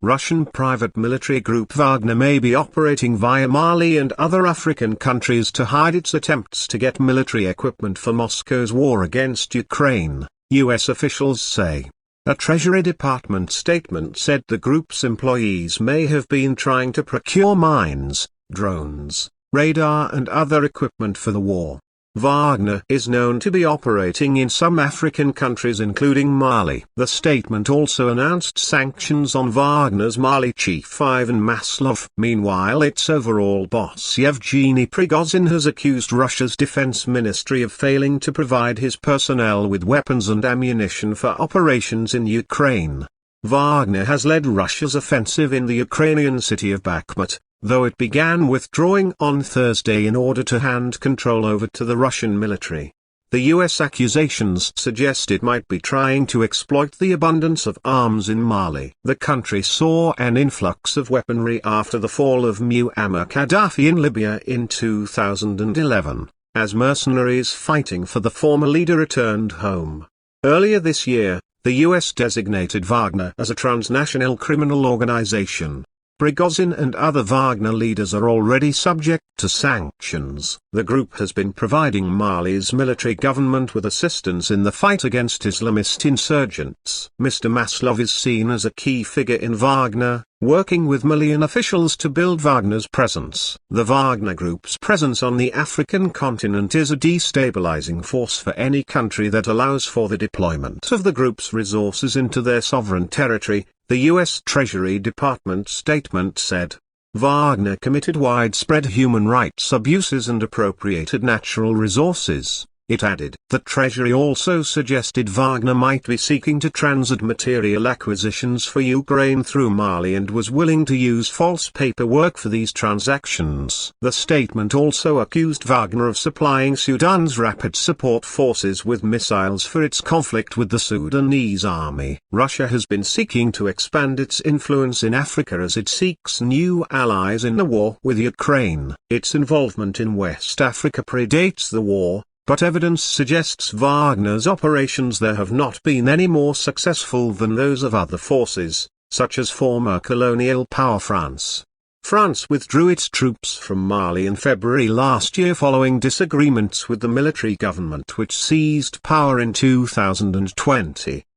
Russian private military group Wagner may be operating via Mali and other African countries to hide its attempts to get military equipment for Moscow's war against Ukraine, U.S. officials say. A Treasury Department statement said the group's employees may have been trying to procure mines, drones, radar and other equipment for the war. Wagner is known to be operating in some African countries including Mali. The statement also announced sanctions on Wagner's Mali chief Ivan Maslov. Meanwhile, its overall boss Yevgeny Prigozhin has accused Russia's defense ministry of failing to provide his personnel with weapons and ammunition for operations in Ukraine. Wagner has led Russia's offensive in the Ukrainian city of Bakhmut, though it began withdrawing on Thursday in order to hand control over to the Russian military. The U.S. accusations suggest it might be trying to exploit the abundance of arms in Mali. The country saw an influx of weaponry after the fall of Muammar Gaddafi in Libya in 2011, as mercenaries fighting for the former leader returned home. Earlier this year, the U.S. designated Wagner as a transnational criminal organization. Prigozhin and other Wagner leaders are already subject to sanctions. The group has been providing Mali's military government with assistance in the fight against Islamist insurgents. Mr. Maslov is seen as a key figure in Wagner, working with Malian officials to build Wagner's presence. The Wagner group's presence on the African continent is a destabilizing force for any country that allows for the deployment of the group's resources into their sovereign territory, the U.S. Treasury Department statement said. Wagner committed widespread human rights abuses and appropriated natural resources, it added. The Treasury also suggested Wagner might be seeking to transit material acquisitions for Ukraine through Mali and was willing to use false paperwork for these transactions. The statement also accused Wagner of supplying Sudan's Rapid Support Forces with missiles for its conflict with the Sudanese army. Russia has been seeking to expand its influence in Africa as it seeks new allies in the war with Ukraine. Its involvement in West Africa predates the war, but evidence suggests Wagner's operations there have not been any more successful than those of other forces, such as former colonial power France. France withdrew its troops from Mali in February last year following disagreements with the military government which seized power in 2020.